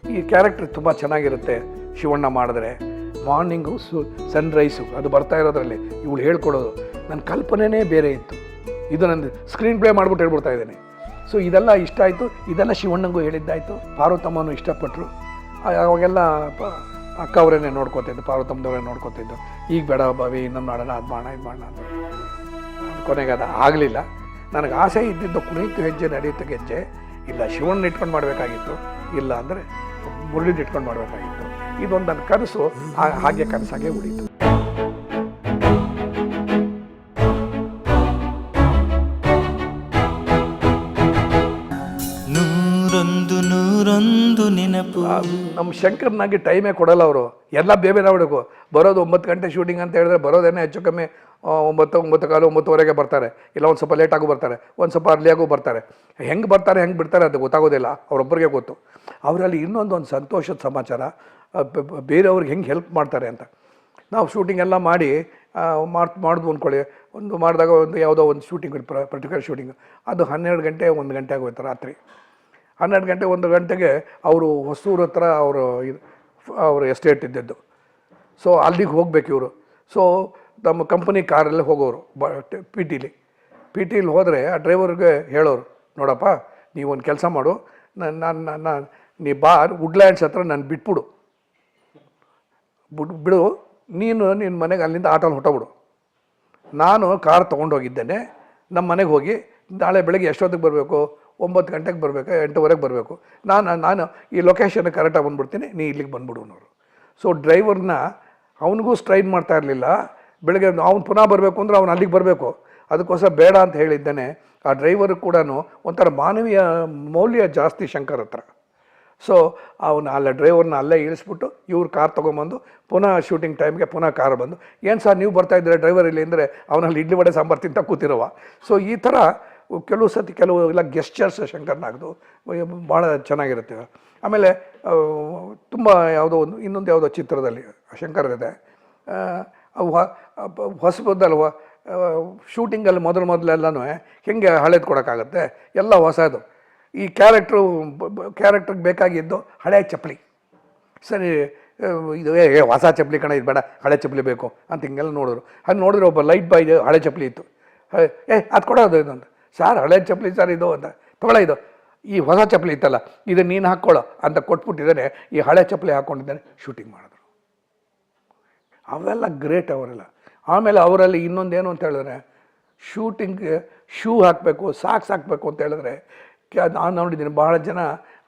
ಈ ಕ್ಯಾರೆಕ್ಟರ್ ತುಂಬ ಚೆನ್ನಾಗಿರುತ್ತೆ ಶಿವಣ್ಣ ಮಾಡಿದ್ರೆ. ಮಾರ್ನಿಂಗು ಸನ್ರೈಸು ಅದು ಬರ್ತಾ ಇರೋದ್ರಲ್ಲಿ ಇವಳು ಹೇಳ್ಕೊಡೋದು ನನ್ನ ಕಲ್ಪನೆಯೇ ಬೇರೆ ಇತ್ತು. ಇದು ನನ್ನ ಸ್ಕ್ರೀನ್ ಪ್ಲೇ ಮಾಡ್ಬಿಟ್ಟು ಹೇಳ್ಬಿಡ್ತಾ ಇದ್ದೇನೆ. ಸೊ ಇದೆಲ್ಲ ಇಷ್ಟ ಆಯಿತು. ಇದೆಲ್ಲ ಶಿವಣ್ಣಂಗೂ ಹೇಳಿದ್ದಾಯಿತು. ಪಾರ್ವತಮ್ಮನೂ ಇಷ್ಟಪಟ್ಟರು. ಅವಾಗೆಲ್ಲ ಅಕ್ಕ ಅವರನ್ನೇ ನೋಡ್ಕೊತಿದ್ದು, ಪಾರ್ವತಮ್ಮದವರೇ ನೋಡ್ಕೊತಿದ್ದು. ಈಗ ಬೇಡ ಬಾವಿ ಇನ್ನೊಂದು ಮಾಡೋಣ, ಅದು ಮಾಡೋಣ, ಇದು ಮಾಡೋಣ ಅಂತ. ಕೊನೆಗೆ ಅದು ಆಗಲಿಲ್ಲ. ನನಗೆ ಆಸೆ ಇದ್ದಿದ್ದು ಕುಣಿತು ಹೆಜ್ಜೆ ನಡೆಯುತ್ತೆ ಗೆಜ್ಜೆ. ಇಲ್ಲ ಶಿವಣ್ಣ ಇಟ್ಕೊಂಡು ಮಾಡಬೇಕಾಗಿತ್ತು, ಇಲ್ಲ ಅಂದರೆ ಮುರಳಿದು ಇಟ್ಕೊಂಡು ಮಾಡಬೇಕಾಗಿತ್ತು. ಇದೊಂದು ನನ್ನ ಕನಸು, ಹಾಗೆ ಕನಸಾಗೆ ಉಳಿತು. ನೆನಪು. ನಮ್ಮ ಶಂಕರ್ನಾಗಿ ಟೈಮೇ ಕೊಡಲ್ಲ ಅವರು. ಎಲ್ಲ ಬೇರೆ ನೋಡಬೇಕು. ಬರೋದು 9 ಗಂಟೆ ಶೂಟಿಂಗ್ ಅಂತ ಹೇಳಿದ್ರೆ ಬರೋದೇನೆ ಹೆಚ್ಚು ಕಮ್ಮಿ 9, 9:15 ಬರ್ತಾರೆ. ಇಲ್ಲ ಒಂದು ಸ್ವಲ್ಪ ಲೇಟಾಗೂ ಬರ್ತಾರೆ, ಒಂದು ಸ್ವಲ್ಪ ಅರ್ಲಿಯಾಗೂ ಬರ್ತಾರೆ. ಹೆಂಗೆ ಬರ್ತಾರೆ ಹೆಂಗೆ ಬಿಡ್ತಾರೆ ಅದು ಗೊತ್ತಾಗೋದಿಲ್ಲ, ಅವರೊಬ್ಬರಿಗೆ ಗೊತ್ತು. ಅವರಲ್ಲಿ ಇನ್ನೊಂದು ಸಂತೋಷದ ಸಮಾಚಾರ, ಬೇರೆಯವ್ರಿಗೆ ಹೆಂಗೆ ಹೆಲ್ಪ್ ಮಾಡ್ತಾರೆ ಅಂತ. ನಾವು ಶೂಟಿಂಗ್ ಎಲ್ಲ ಮಾಡಿದ್ವು ಅಂದ್ಕೊಳ್ಳಿ. ಮಾಡಿದಾಗ ಯಾವುದೋ ಒಂದು ಶೂಟಿಂಗ್, ಪರ್ಟಿಕ್ಯುಲರ್ ಶೂಟಿಂಗ್, ಅದು 12 ಗಂಟೆ 1 ಗಂಟೆ ಆಗೋಯ್ತು ರಾತ್ರಿ. 12 ಗಂಟೆ 1 ಗಂಟೆಗೆ ಅವರು ಹೊಸೂರು ಹತ್ರ ಅವರು ಎಸ್ಟೇಟ್ ಇದ್ದಿದ್ದು. ಸೊ ಅಲ್ಲಿಗೆ ಹೋಗ್ಬೇಕು ಇವರು. ಸೊ ನಮ್ಮ ಕಂಪನಿ ಕಾರಲ್ಲಿ ಹೋಗೋರು ಪಿ ಟಿಲಿ ಹೋದರೆ ಆ ಡ್ರೈವರ್ಗೆ ಹೇಳೋರು, ನೋಡಪ್ಪ ನೀವೊಂದು ಕೆಲಸ ಮಾಡು, ನೀ ವುಡ್ಲ್ಯಾಂಡ್ಸ್ ಹತ್ರ ನಾನು ಬಿಡು, ನಿನ್ನ ಮನೆಗೆ ಅಲ್ಲಿಂದ ಆಟೋಲ್ಲಿ ಹೊಟ್ಟೋಗ್ಬಿಡು. ನಾನು ಕಾರ್ ತೊಗೊಂಡೋಗಿದ್ದೇನೆ, ನಮ್ಮ ಮನೆಗೆ ಹೋಗಿ ನಾಳೆ ಬೆಳಗ್ಗೆ ಎಷ್ಟೊತ್ತಿಗೆ ಬರಬೇಕು, 9 ಗಂಟೆಗೆ ಬರಬೇಕು, 8:15 ಬರಬೇಕು. ನಾನು ಈ ಲೊಕೇಶನ್ಗೆ ಕರೆಕ್ಟಾಗಿ ಬಂದುಬಿಡ್ತೀನಿ, ನೀ ಇಲ್ಲಿಗೆ ಬಂದ್ಬಿಡು ಅನ್ನೋರು. ಸೊ ಡ್ರೈವರ್ನ ಅವನಿಗೂ ಸ್ಟ್ರೈನ್ ಮಾಡ್ತಾ ಇರಲಿಲ್ಲ. ಬೆಳಗ್ಗೆ ಅವ್ನು ಪುನಃ ಬರಬೇಕು ಅಂದರೆ ಅವ್ನು ಅಲ್ಲಿಗೆ ಬರಬೇಕು. ಅದಕ್ಕೋಸ್ಕರ ಬೇಡ ಅಂತ ಹೇಳಿದ್ದೇನೆ. ಆ ಡ್ರೈವರ್ ಕೂಡ ಒಂಥರ ಮಾನವೀಯ ಮೌಲ್ಯ ಜಾಸ್ತಿ ಶಂಕರ್ ಹತ್ರ. ಸೊ ಅಲ್ಲ ಡ್ರೈವರ್ನ ಅಲ್ಲೇ ಇಳಿಸ್ಬಿಟ್ಟು ಇವ್ರು ಕಾರ್ ತೊಗೊಂಬಂದು ಪುನಃ ಶೂಟಿಂಗ್ ಟೈಮ್ಗೆ ಪುನಃ ಕಾರ್ ಬಂದು, ಏನು ಸರ್ ನೀವು ಬರ್ತಾಯಿದ್ದೀರಾ ಡ್ರೈವರ್ ಇಲ್ಲಿ ಅಂದರೆ ಅವನಲ್ಲಿ ಇಡ್ಲಿ ವಡೆ ಸಾಂಬಾರು ತಿಂತ ಕೂತಿರುವ. ಸೊ ಈ ಥರ ಕೆಲವು ಇಲ್ಲ ಗೆಸ್ಚರ್ಸ್ ಶಂಕರ್ನಾಗ್ದು ಭಾಳ ಚೆನ್ನಾಗಿರುತ್ತೆ. ಆಮೇಲೆ ತುಂಬ ಇನ್ನೊಂದು ಯಾವುದೋ ಚಿತ್ರದಲ್ಲಿ ಶಂಕರ್ದಿದೆ, ಹೊಸಬದ್ದಲ್ವ ಶೂಟಿಂಗಲ್ಲಿ ಮೊದಲೆಲ್ಲನೂ ಹೆಂಗೆ ಹಳೇದು ಕೊಡೋಕ್ಕಾಗತ್ತೆ, ಎಲ್ಲ ಹೊಸದು. ಈ ಕ್ಯಾರೆಕ್ಟ್ರಿಗೆ ಬೇಕಾಗಿದ್ದು ಹಳೆ ಚಪ್ಪಲಿ. ಸರಿ ಇದು ಹೊಸ ಚಪ್ಪಲಿ ಕಣ, ಇದು ಬೇಡ ಹಳೆ ಚಪ್ಪಲಿ ಬೇಕು ಅಂತ ಹಿಂಗೆಲ್ಲ ನೋಡಿದ್ರು. ಹಾಗೆ ನೋಡಿದ್ರೆ ಒಬ್ಬ ಲೈಟ್ ಬಾಯ್ ಹಳೆ ಚಪ್ಪಲಿ ಇತ್ತು. ಅದು ಕೊಡೋದು ಇದು ಅಂತ. ಸರ್ ಹಳೆ ಚಪ್ಪಲಿ ಸರ್ ಇದು ಅಂತ, ತೊಗೊಳ ಇದು ಈ ಹೊಸ ಚಪ್ಪಲಿ ಇತ್ತಲ್ಲ ಇದು ನೀನು ಹಾಕ್ಕೊಳ್ಳೋ ಅಂತ ಕೊಟ್ಬಿಟ್ಟಿದ್ದಾನೆ. ಈ ಹಳೆ ಚಪ್ಪಲಿ ಹಾಕ್ಕೊಂಡಿದ್ದಾನೆ, ಶೂಟಿಂಗ್ ಮಾಡಿದ್ರು. ಅವೆಲ್ಲ ಗ್ರೇಟ್ ಅವರೆಲ್ಲ. ಆಮೇಲೆ ಅವರಲ್ಲಿ ಇನ್ನೊಂದೇನು ಅಂತ ಹೇಳಿದ್ರೆ, ಶೂಟಿಂಗ್ಗೆ ಶೂ ಹಾಕಬೇಕು, ಸಾಕ್ಸ್ ಹಾಕಬೇಕು ಅಂತ ಹೇಳಿದ್ರೆ ನಾನು ನೋಡಿದ್ದೀನಿ ಭಾಳ ಜನ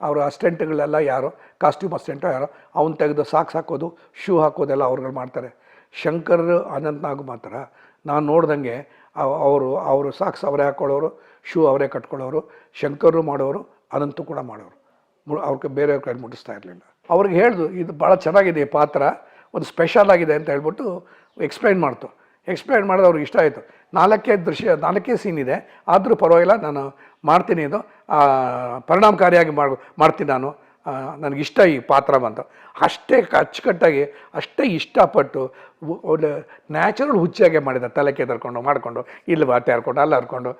ಅವರ ಅಸ್ಟೆಂಟ್ಗಳೆಲ್ಲ ಯಾರೋ ಕಾಸ್ಟ್ಯೂಮ್ ಅಸ್ಟೆಂಟೋ ಯಾರೋ ಅವ್ನು ತೆಗೆದು ಸಾಕ್ಸ್ ಹಾಕೋದು, ಶೂ ಹಾಕೋದೆಲ್ಲ ಅವ್ರುಗಳು ಮಾಡ್ತಾರೆ. ಶಂಕರ್ ಅನಂತ್ನಾಗ್ ಮಾತ್ರ ನಾನು ನೋಡ್ದಂಗೆ ಅವರು ಸಾಕ್ಸ್ ಅವರೇ ಹಾಕ್ಕೊಳ್ಳೋರು, ಶೂ ಅವರೇ ಕಟ್ಕೊಳ್ಳೋರು. ಶಂಕರು ಮಾಡೋರು, ಅನಂತು ಕೂಡ ಮಾಡೋರು. ಅವ್ರಿಗೆ ಬೇರೆಯವ್ರ ಕೈ ಮುಟ್ಟಿಸ್ತಾ ಇರಲಿಲ್ಲ. ಅವ್ರಿಗೆ ಹೇಳ್ದು ಇದು ಭಾಳ ಚೆನ್ನಾಗಿದೆ, ಈ ಪಾತ್ರ ಒಂದು ಸ್ಪೆಷಲ್ ಆಗಿದೆ ಅಂತ ಹೇಳ್ಬಿಟ್ಟು ಎಕ್ಸ್ಪ್ಲೈನ್ ಮಾಡಿದ್ರೆ ಅವ್ರಿಗೆ ಇಷ್ಟ ಆಯಿತು. 4 ಸೀನ್ ಇದೆ, ಆದರೂ ಪರವಾಗಿಲ್ಲ ನಾನು ಮಾಡ್ತೀನಿ, ಇದು ಪರಿಣಾಮಕಾರಿಯಾಗಿ ಮಾಡ್ತೀನಿ, ನನಗಿಷ್ಟ ಈ ಪಾತ್ರ ಬಂತು. ಅಷ್ಟೇ ಅಚ್ಚುಕಟ್ಟಾಗಿ ಅಷ್ಟೇ ಇಷ್ಟಪಟ್ಟು ಒಳ್ಳೆ ನ್ಯಾಚುರಲ್ ಹುಚ್ಚಾಗೆ ಮಾಡಿದ್ದಾರೆ. ತಲೆ ಕೆದರ್ಕೊಂಡು ಮಾಡಿಕೊಂಡು ಇಲ್ಲಿ ಬಾಟೆ ಹರ್ಕೊಂಡು ಅಲ್ಲಿ ಹರ್ಕೊಂಡು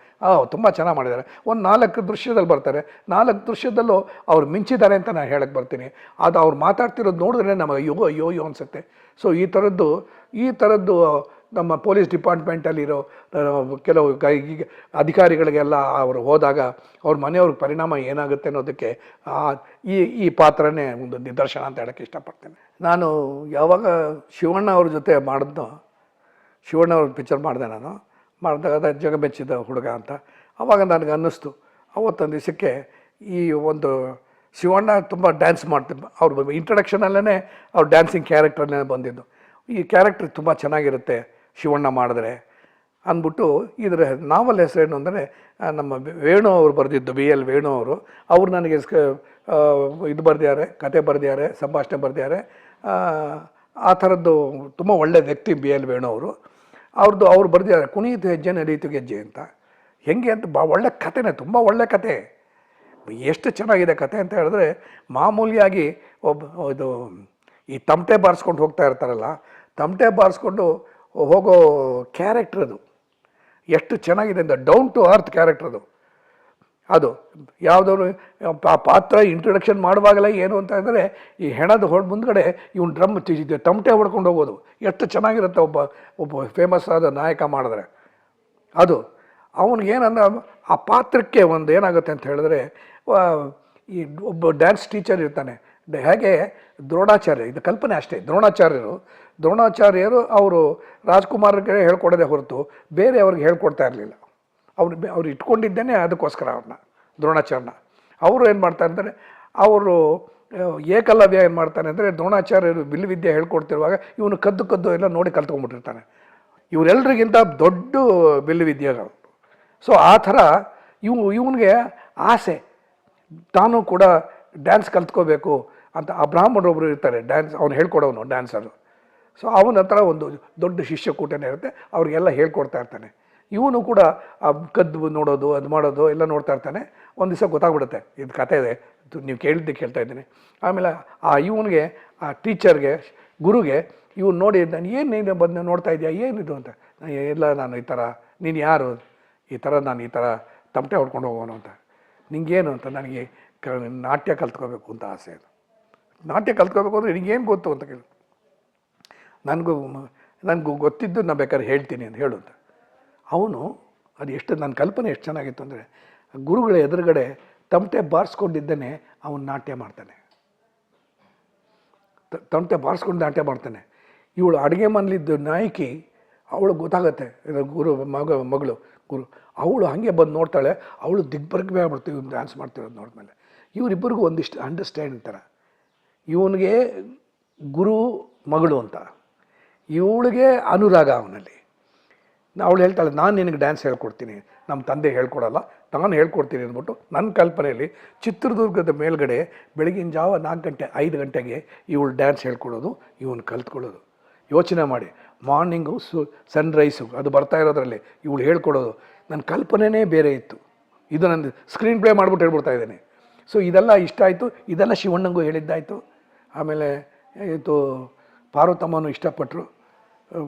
ತುಂಬ ಚೆನ್ನಾಗಿ ಮಾಡಿದ್ದಾರೆ. ಒಂದು 4 ದೃಶ್ಯದಲ್ಲಿ ಬರ್ತಾರೆ. 4 ದೃಶ್ಯದಲ್ಲೂ ಅವ್ರು ಮಿಂಚಿದ್ದಾರೆ ಅಂತ ನಾನು ಹೇಳಕ್ಕೆ ಬರ್ತೀನಿ. ಅದು ಅವ್ರು ಮಾತಾಡ್ತಿರೋದು ನೋಡಿದ್ರೆ ನಮಗೆ ಅಯ್ಯೋ ಅನಿಸುತ್ತೆ. ಸೊ ಈ ಥರದ್ದು ನಮ್ಮ ಪೊಲೀಸ್ ಡಿಪಾರ್ಟ್ಮೆಂಟಲ್ಲಿರೋ ಕೆಲವು ಅಧಿಕಾರಿಗಳಿಗೆಲ್ಲ ಅವರು ಹೋದಾಗ ಅವ್ರ ಮನೆಯವ್ರಿಗೆ ಪರಿಣಾಮ ಏನಾಗುತ್ತೆ ಅನ್ನೋದಕ್ಕೆ ಈ ಪಾತ್ರನೇ ಒಂದು ನಿದರ್ಶನ ಅಂತ ಹೇಳೋಕ್ಕೆ ಇಷ್ಟಪಡ್ತೇನೆ. ನಾನು ಯಾವಾಗ ಶಿವಣ್ಣ ಅವ್ರ ಜೊತೆ ಶಿವಣ್ಣ ಅವ್ರ ಪಿಕ್ಚರ್ ಮಾಡಿದಾಗ ಜಗ ಮೆಚ್ಚಿದ ಹುಡುಗ ಅಂತ ಆವಾಗ ನನಗೆ ಅನ್ನಿಸ್ತು. ಅವತ್ತೊಂದು ದಿವಸಕ್ಕೆ ಈ ಒಂದು ಶಿವಣ್ಣ ತುಂಬ ಡ್ಯಾನ್ಸ್ ಮಾಡ್ತಿದ್ದ. ಅವ್ರ ಇಂಟ್ರಡಕ್ಷನಲ್ಲೇ ಅವ್ರ ಡ್ಯಾನ್ಸಿಂಗ್ ಕ್ಯಾರೆಕ್ಟರ್ನೇ ಬಂದಿದ್ದು. ಈ ಕ್ಯಾರೆಕ್ಟರ್ ತುಂಬ ಚೆನ್ನಾಗಿರುತ್ತೆ ಶಿವಣ್ಣ ಮಾಡಿದ್ರೆ ಅಂದ್ಬಿಟ್ಟು ಇದರ ನಾವಲ್ ಹೆಸರೇನು ಅಂದರೆ ನಮ್ಮ ವೇಣು ಅವರು ಬರೆದಿದ್ದು, BL ವೇಣು ಅವರು ನನಗೆ ಇದು ಬರೆದಿದ್ದಾರೆ, ಕತೆ ಬರೆದಿದ್ದಾರೆ, ಸಂಭಾಷಣೆ ಬರೆದಿದ್ದಾರೆ. ಆ ಥರದ್ದು ತುಂಬ ಒಳ್ಳೆಯ ವ್ಯಕ್ತಿ BL ವೇಣು ಅವ್ರು ಬರೆದಿದ್ದಾರೆ ಕುಣಿತು ಹೆಜ್ಜೆ ನಡೀತು ಗೆಜ್ಜೆ ಅಂತ. ಹೆಂಗೆ ಅಂತ ಒಳ್ಳೆ ಕಥೆನೇ, ತುಂಬ ಒಳ್ಳೆ ಕತೆ. ಎಷ್ಟು ಚೆನ್ನಾಗಿದೆ ಕತೆ ಅಂತ ಹೇಳಿದ್ರೆ, ಮಾಮೂಲಿಯಾಗಿ ಇದು ಈ ತಮಟೆ ಬಾರಿಸ್ಕೊಂಡು ಹೋಗ್ತಾ ಇರ್ತಾರಲ್ಲ, ತಮಟೆ ಬಾರಿಸ್ಕೊಂಡು ಹೋಗೋ ಕ್ಯಾರೆಕ್ಟ್ರ್ ಅದು ಎಷ್ಟು ಚೆನ್ನಾಗಿದೆ ಅಂತ, ಡೌನ್ ಟು ಅರ್ತ್ ಕ್ಯಾರೆಕ್ಟ್ರ್ ಅದು. ಅದು ಯಾವುದಾದ್ರು ಪಾತ್ರ ಇಂಟ್ರೊಡಕ್ಷನ್ ಮಾಡುವಾಗಲೇ ಏನು ಅಂತ ಅಂದರೆ ಈ ಹೆಣದ ಮುಂದ್ಗಡೆ ಇವನು ಡ್ರಮ್ ತಮಟೆ ಹೊಡ್ಕೊಂಡು ಹೋಗೋದು ಎಷ್ಟು ಚೆನ್ನಾಗಿರುತ್ತೆ ಒಬ್ಬ ಫೇಮಸ್ ಆದ ನಾಯಕ ಮಾಡಿದ್ರೆ. ಅದು ಅವನಿಗೇನಂದ್ರೆ ಆ ಪಾತ್ರಕ್ಕೆ ಒಂದು ಏನಾಗುತ್ತೆ ಅಂತ ಹೇಳಿದ್ರೆ, ಈ ಒಬ್ಬ ಡ್ಯಾನ್ಸ್ ಟೀಚರ್ ಇರ್ತಾನೆ, ಹೇಗೆ ದ್ರೋಣಾಚಾರ್ಯ, ಇದು ಕಲ್ಪನೆ ಅಷ್ಟೇ. ದ್ರೋಣಾಚಾರ್ಯರು ಅವರು ರಾಜ್ಕುಮಾರ್ಗೆ ಹೇಳ್ಕೊಡೋದೇ ಹೊರತು ಬೇರೆ ಅವ್ರಿಗೆ ಹೇಳ್ಕೊಡ್ತಾ ಇರಲಿಲ್ಲ. ಅವ್ರು ಇಟ್ಕೊಂಡಿದ್ದೇನೆ ಅದಕ್ಕೋಸ್ಕರ ಅವ್ರನ್ನ, ದ್ರೋಣಾಚಾರ್ಯನ. ಅವರು ಏನು ಮಾಡ್ತಾರೆ ಅಂದರೆ, ಅವರು ಏಕಲವ್ಯ ಏನು ಮಾಡ್ತಾನೆ ಅಂದರೆ, ದ್ರೋಣಾಚಾರ್ಯರು ಬಿಲ್ಲುವಿದ್ಯೆ ಹೇಳ್ಕೊಡ್ತಿರುವಾಗ ಇವನು ಕದ್ದು ಎಲ್ಲ ನೋಡಿ ಕಲ್ತ್ಕೊಂಡ್ಬಿಟ್ಟಿರ್ತಾನೆ. ಇವರೆಲ್ಲರಿಗಿಂತ ದೊಡ್ಡ ಬಿಲ್ಲುವಿದ್ಯೆಗಳು. ಸೊ ಆ ಥರ ಇವನಿಗೆ ಆಸೆ, ತಾನು ಕೂಡ ಡ್ಯಾನ್ಸ್ ಕಲ್ತ್ಕೋಬೇಕು ಅಂತ. ಆ ಬ್ರಾಹ್ಮಣರೊಬ್ಬರು ಇರ್ತಾರೆ, ಡ್ಯಾನ್ಸ್ ಅವ್ನು ಹೇಳ್ಕೊಡೋನು ಡ್ಯಾನ್ಸರು. ಸೊ ಅವನ ಹತ್ರ ಒಂದು ದೊಡ್ಡ ಶಿಷ್ಯಕೂಟನೇ ಇರುತ್ತೆ, ಅವ್ರಿಗೆಲ್ಲ ಹೇಳ್ಕೊಡ್ತಾ ಇರ್ತಾನೆ. ಇವನು ಕೂಡ ಆ ಕದ್ದು ನೋಡೋದು, ಅದು ಮಾಡೋದು ಎಲ್ಲ ನೋಡ್ತಾ ಇರ್ತಾನೆ. ಒಂದು ದಿವಸ ಗೊತ್ತಾಗ್ಬಿಡುತ್ತೆ, ಇದು ಕಥೆ ಇದೆ, ನೀವು ಕೇಳ್ತಾ ಇದ್ದೀನಿ. ಆಮೇಲೆ ಇವನಿಗೆ, ಆ ಟೀಚರ್ಗೆ, ಗುರುಗೆ ಇವ್ನು ನೋಡಿ, ನಾನು ಏನು ನೀನು ಬಂದು ನೋಡ್ತಾ ಇದೆಯಾ, ಏನಿದು ಅಂತ. ಇಲ್ಲ, ನಾನು ಈ ಥರ, ನೀನು ಯಾರು, ನಾನು ಈ ಥರ ತಮಟೆ ಹೊಡ್ಕೊಂಡು ಹೋಗೋನು ಅಂತ. ನಿಂಗೇನು ಅಂತ, ನನಗೆ ನಾಟ್ಯ ಕಲ್ತ್ಕೋಬೇಕು ಅಂತ ಆಸೆ. ಅದು ನಾಟ್ಯ ಕಲ್ತ್ಕೋಬೇಕು ಅಂದರೆ ನಿನಗೇನು ಗೊತ್ತು ಅಂತ ಕೇಳಿ. ನನಗೂ ಗೊತ್ತಿದ್ದು ನಾನು ಬೇಕಾದ್ರೆ ಹೇಳ್ತೀನಿ ಅಂತ ಹೇಳು ಅಂತ. ಅವನು ಅದು ಎಷ್ಟು, ನನ್ನ ಕಲ್ಪನೆ ಎಷ್ಟು ಚೆನ್ನಾಗಿತ್ತು ಅಂದರೆ, ಗುರುಗಳ ಎದುರುಗಡೆ ತಮಟೆ ಬಾರಿಸ್ಕೊಂಡಿದ್ದೇನೆ ಅವನು ನಾಟ್ಯ ಮಾಡ್ತಾನೆ. ತಮಟೆ ಬಾರಿಸ್ಕೊಂಡು ನಾಟ್ಯ ಮಾಡ್ತಾನೆ. ಇವಳು ಅಡುಗೆ ಮನೇಲಿದ್ದು ನಾಯಕಿ, ಅವಳು ಗೊತ್ತಾಗತ್ತೆ ಮಗಳು ಗುರು, ಅವಳು ಹಾಗೆ ಬಂದು ನೋಡ್ತಾಳೆ. ಅವಳು ದಿಗ್ಬರ್ಗವೇ ಆಗ್ಬಿಡ್ತೀವಿ ಇವ್ನು ಡ್ಯಾನ್ಸ್ ಮಾಡ್ತಿರೋದು ನೋಡಿದ್ಮೇಲೆ. ಇವರಿಬ್ಬರಿಗೂ ಒಂದಿಷ್ಟು ಅಂಡರ್ಸ್ಟ್ಯಾಂಡ್ ಥರ. ಇವನಿಗೆ ಗುರು ಮಗಳು ಅಂತ, ಇವಳಿಗೆ ಅನುರಾಗ ಅವನಲ್ಲಿ. ಅವಳು ಹೇಳ್ತಾಳೆ, ನಾನು ನಿನಗೆ ಡ್ಯಾನ್ಸ್ ಹೇಳ್ಕೊಡ್ತೀನಿ, ನಮ್ಮ ತಂದೆ ಹೇಳ್ಕೊಡಲ್ಲ, ನಾನು ಹೇಳ್ಕೊಡ್ತೀನಿ ಅಂದ್ಬಿಟ್ಟು ನನ್ನ ಕಲ್ಪನೆಯಲ್ಲಿ ಚಿತ್ರದುರ್ಗದ ಮೇಲ್ಗಡೆ ಬೆಳಗಿನ ಜಾವ 4 ಗಂಟೆ 5 ಗಂಟೆಗೆ ಇವಳು ಡ್ಯಾನ್ಸ್ ಹೇಳ್ಕೊಡೋದು, ಇವನು ಕಲ್ತ್ಕೊಳ್ಳೋದು. ಯೋಚನೆ ಮಾಡಿ, ಮಾರ್ನಿಂಗು ಸನ್ರೈಸು ಅದು ಬರ್ತಾ ಇರೋದ್ರಲ್ಲಿ ಇವಳು ಹೇಳ್ಕೊಡೋದು. ನನ್ನ ಕಲ್ಪನೆಯೇ ಬೇರೆ ಇತ್ತು. ಇದು ನನ್ನ ಸ್ಕ್ರೀನ್ ಪ್ಲೇ ಮಾಡ್ಬಿಟ್ಟು ಹೇಳ್ಬಿಡ್ತಾ ಇದ್ದೇನೆ. ಸೊ ಇದೆಲ್ಲ ಇಷ್ಟ ಆಯಿತು, ಇದೆಲ್ಲ ಶಿವಣ್ಣಂಗೂ ಹೇಳಿದ್ದಾಯಿತು. ಆಮೇಲೆ ಇದು ಪಾರ್ವತಮ್ಮನೂ ಇಷ್ಟಪಟ್ಟರು.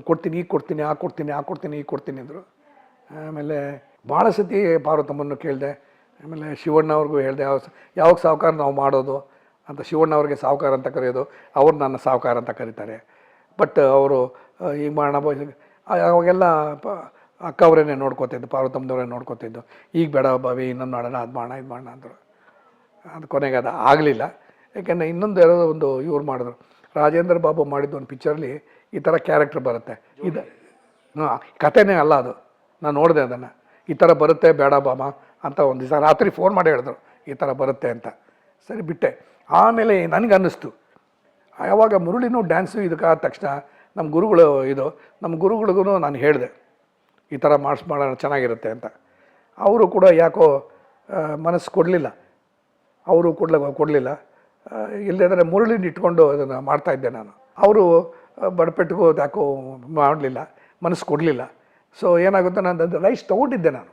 ಕೊಡ್ತೀನಿ, ಈಗ ಕೊಡ್ತೀನಿ, ಆ ಕೊಡ್ತೀನಿ, ಆ ಕೊಡ್ತೀನಿ, ಈಗ ಕೊಡ್ತೀನಿ ಅಂದರು. ಆಮೇಲೆ ಭಾಳ ಸತಿ ಪಾರ್ವತಮ್ಮನ್ನು ಕೇಳಿದೆ. ಆಮೇಲೆ ಶಿವಣ್ಣ ಅವ್ರಿಗೂ ಹೇಳಿದೆ, ಯಾವಾಗ ಸಾಹುಕಾರ ನಾವು ಮಾಡೋದು ಅಂತ. ಶಿವಣ್ಣ ಅವ್ರಿಗೆ ಸಾಹುಕಾರ ಅಂತ ಕರೆಯೋದು, ಅವ್ರು ನನ್ನ ಸಾಹುಕಾರ ಅಂತ ಕರೀತಾರೆ. ಬಟ್ ಅವರು ಈಗ ಮಾಡೋಣ, ಅವಾಗೆಲ್ಲ ಅಕ್ಕ ಅವರೇನೆ ನೋಡ್ಕೋತಿದ್ದು, ಪಾರ್ವತಮ್ಮನವರೇ ನೋಡ್ಕೋತಿದ್ದು. ಈಗ ಬೇಡ ಬಾವಿ, ಇನ್ನೊಂದು ಮಾಡೋಣ, ಅದು ಮಾಡೋಣ, ಇದು ಮಾಡೋಣ ಅಂದರು. ಅದು ಕೊನೆಗೆ ಅದು ಆಗಲಿಲ್ಲ. ಯಾಕೆಂದರೆ ಇನ್ನೊಂದು ಯಾವುದೋ ಒಂದು ಇವ್ರು ಮಾಡಿದ್ರು, ರಾಜೇಂದ್ರ ಬಾಬು ಮಾಡಿದ್ದು ಒಂದು ಪಿಕ್ಚರ್ಲಿ ಈ ಥರ ಕ್ಯಾರೆಕ್ಟರ್ ಬರುತ್ತೆ. ಇದು ಕಥೆನೇ ಅಲ್ಲ ಅದು, ನಾನು ನೋಡಿದೆ ಅದನ್ನು. ಈ ಥರ ಬರುತ್ತೆ ಬೇಡ ಬಾಮ ಅಂತ ಒಂದು ದಿವಸ ರಾತ್ರಿ ಫೋನ್ ಮಾಡಿ ಹೇಳಿದ್ರು, ಈ ಥರ ಬರುತ್ತೆ ಅಂತ. ಸರಿ ಬಿಟ್ಟೆ. ಆಮೇಲೆ ನನಗೆ ಅನ್ನಿಸ್ತು, ಯಾವಾಗ ಮುರುಳಿನೂ ಡ್ಯಾನ್ಸು ಇದಕ್ಕಾದ ತಕ್ಷಣ ನಮ್ಮ ಗುರುಗಳಿಗೂ ನಾನು ಹೇಳಿದೆ, ಈ ಥರ ಮಾಡೋಣ ಚೆನ್ನಾಗಿರುತ್ತೆ ಅಂತ. ಅವರು ಕೂಡ ಯಾಕೋ ಮನಸ್ಸು ಕೊಡಲಿಲ್ಲ. ಅವರು ಕೊಡಲಿಲ್ಲ. ಇಲ್ಲದೇ ಮುರುಳಿನ ಇಟ್ಕೊಂಡು ಅದನ್ನು ಮಾಡ್ತಾಯಿದ್ದೆ ನಾನು. ಅವರು ಬಡಪೆಟ್ಟಿಗೂ ಯಾಕೋ ಮಾಡಲಿಲ್ಲ, ಮನಸ್ಸು ಕೊಡಲಿಲ್ಲ. ಸೊ ಏನಾಗುತ್ತೆ, ನಾನು ರೈಸ್ ತೊಗೊಂಡಿದ್ದೆ. ನಾನು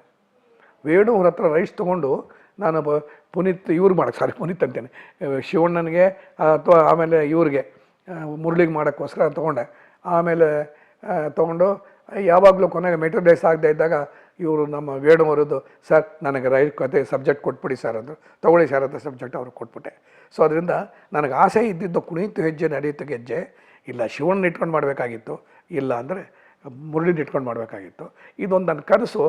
ವೇಣು ಅವ್ರ ಹತ್ರ ರೈಸ್ ತೊಗೊಂಡು ನಾನು ಪುನೀತ್ ಅಂತೇನೆ, ಶಿವಣ್ಣನಿಗೆ ಅಥವಾ ಆಮೇಲೆ ಇವ್ರಿಗೆ ಮುರಳಿಗೆ ಮಾಡೋಕ್ಕೋಸ್ಕರ ತೊಗೊಂಡೆ. ಆಮೇಲೆ ತೊಗೊಂಡು ಯಾವಾಗಲೂ ಕೊನೆಗೆ ಮೆಟರ್ ಡೇಸ್ ಆಗದೆ ಇದ್ದಾಗ ಇವರು ನಮ್ಮ ವೇಣು ಅವರದ್ದು, ಸರ್ ನನಗೆ ಕತೆ ಸಬ್ಜೆಕ್ಟ್ ಕೊಟ್ಬಿಡಿ ಸರ್ ಅಂದರು. ತೊಗೊಳ್ಳಿ ಸರ್ ಅಂತ ಸಬ್ಜೆಕ್ಟ್ ಅವ್ರಿಗೆ ಕೊಟ್ಬಿಟ್ಟೆ. ಸೊ ಅದರಿಂದ ನನಗೆ ಆಸೆ ಇದ್ದಿದ್ದು ಕುಣಿತು ಹೆಜ್ಜೆ ನಡೆಯುತ್ತೆ ಗೆಜ್ಜೆ, ಇಲ್ಲ ಶಿವಣ್ಣ ಇಟ್ಕೊಂಡು ಮಾಡಬೇಕಾಗಿತ್ತು, ಇಲ್ಲ ಅಂದರೆ ಮುರಳಿನ ಇಟ್ಕೊಂಡು ಮಾಡಬೇಕಾಗಿತ್ತು. ಇದೊಂದು ನನ್ನ ಕನಸು,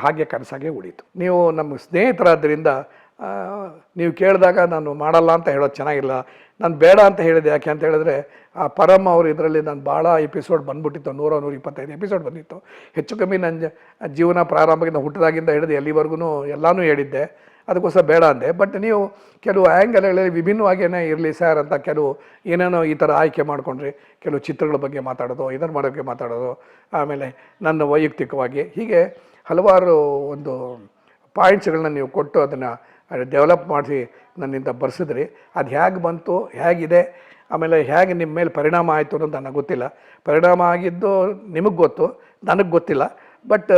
ಹಾಗೆ ಕನಸಾಗೆ ಉಳೀತು. ನೀವು ನಮ್ಮ ಸ್ನೇಹಿತರಾದ್ದರಿಂದ ನೀವು ಕೇಳಿದಾಗ ನಾನು ಮಾಡಲ್ಲ ಅಂತ ಹೇಳೋದು ಚೆನ್ನಾಗಿಲ್ಲ. ನಾನು ಬೇಡ ಅಂತ ಹೇಳಿದೆ. ಯಾಕೆ ಅಂತ ಹೇಳಿದ್ರೆ, ಆ ಪರಮ್ ಅವರು ಇದರಲ್ಲಿ ನಾನು ಭಾಳ ಎಪಿಸೋಡ್ ಬಂದ್ಬಿಟ್ಟಿತ್ತು, 125 ಎಪಿಸೋಡ್ ಬಂದಿತ್ತು. ಹೆಚ್ಚು ಕಮ್ಮಿ ನನ್ನ ಜೀವನ ಪ್ರಾರಂಭದಿಂದ ಹುಟ್ಟಿದಾಗಿಂದ ಹಿಡಿದು ಎಲ್ಲಿವರೆಗೂ ಎಲ್ಲನೂ ಹೇಳಿದ್ದೆ. ಅದಕ್ಕೋಸ್ಕರ ಬೇಡ ಅಂದೆ. ಬಟ್ ನೀವು ಕೆಲವು ಆ್ಯಂಗಲ್ಗಳಲ್ಲಿ ವಿಭಿನ್ನವಾಗಿಯೇ ಇರಲಿ ಸರ್ ಅಂತ ಕೆಲವು ಏನೇನೋ ಈ ಥರ ಆಯ್ಕೆ ಮಾಡ್ಕೊಂಡ್ರಿ. ಕೆಲವು ಚಿತ್ರಗಳ ಬಗ್ಗೆ ಮಾತಾಡೋದು, ಇದರ ಮಾಡೋಕ್ಕೆ ಮಾತಾಡೋದು, ಆಮೇಲೆ ನನ್ನ ವೈಯಕ್ತಿಕವಾಗಿ ಹೀಗೆ ಹಲವಾರು ಒಂದು ಪಾಯಿಂಟ್ಸ್ಗಳನ್ನ ನೀವು ಕೊಟ್ಟು ಅದನ್ನು ಡೆವಲಪ್ ಮಾಡಿ ನನ್ನಿಂದ ಬರ್ಸಿದ್ರಿ. ಅದು ಹೇಗೆ ಬಂತು, ಹೇಗಿದೆ, ಆಮೇಲೆ ಹೇಗೆ ನಿಮ್ಮ ಮೇಲೆ ಪರಿಣಾಮ ಆಯಿತು ಅನ್ನೋದು ನನಗೆ ಗೊತ್ತಿಲ್ಲ. ಪರಿಣಾಮ ಆಗಿದ್ದು ನಿಮಗೆ ಗೊತ್ತು, ನನಗೆ ಗೊತ್ತಿಲ್ಲ. ಬಟ್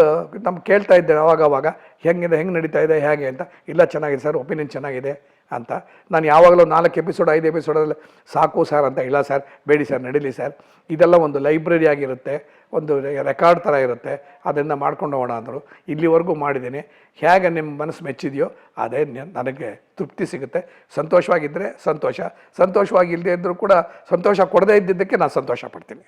ನಮ್ಗೆ ಕೇಳ್ತಾ ಇದ್ದೆ ಅವಾಗವಾಗ, ಹೆಂಗೆ ನಡೀತಾ ಇದೆ ಹೇಗೆ ಅಂತ. ಇಲ್ಲ ಚೆನ್ನಾಗಿದೆ ಸರ್, ಒಪಿನಿಯನ್ ಚೆನ್ನಾಗಿದೆ ಅಂತ. ನಾನು ಯಾವಾಗಲೂ 4 ಎಪಿಸೋಡ್ 5 ಎಪಿಸೋಡಲ್ಲಿ ಸಾಕು ಸರ್ ಅಂತ, ಇಲ್ಲ ಸರ್ ಬೇಡಿ ಸರ್ ನಡೀಲಿ ಸರ್. ಇದೆಲ್ಲ ಒಂದು ಲೈಬ್ರರಿ ಆಗಿರುತ್ತೆ, ಒಂದು ರೆಕಾರ್ಡ್ ಥರ ಇರುತ್ತೆ, ಅದನ್ನು ಮಾಡ್ಕೊಂಡು ಹೋಗೋಣ ಅಂದರು. ಇಲ್ಲಿವರೆಗೂ ಮಾಡಿದ್ದೀನಿ. ಹೇಗೆ ನಿಮ್ಮ ಮನಸ್ಸು ಮೆಚ್ಚಿದೆಯೋ ಅದೇ ನನಗೆ ತೃಪ್ತಿ ಸಿಗುತ್ತೆ. ಸಂತೋಷವಾಗಿದ್ದರೆ ಸಂತೋಷ, ಸಂತೋಷವಾಗಿಲ್ಲದೆ ಇದ್ದರೂ ಕೂಡ ಸಂತೋಷ ಕೊಡದೇ ಇದ್ದಿದ್ದಕ್ಕೆ ನಾನು ಸಂತೋಷ ಪಡ್ತೀನಿ.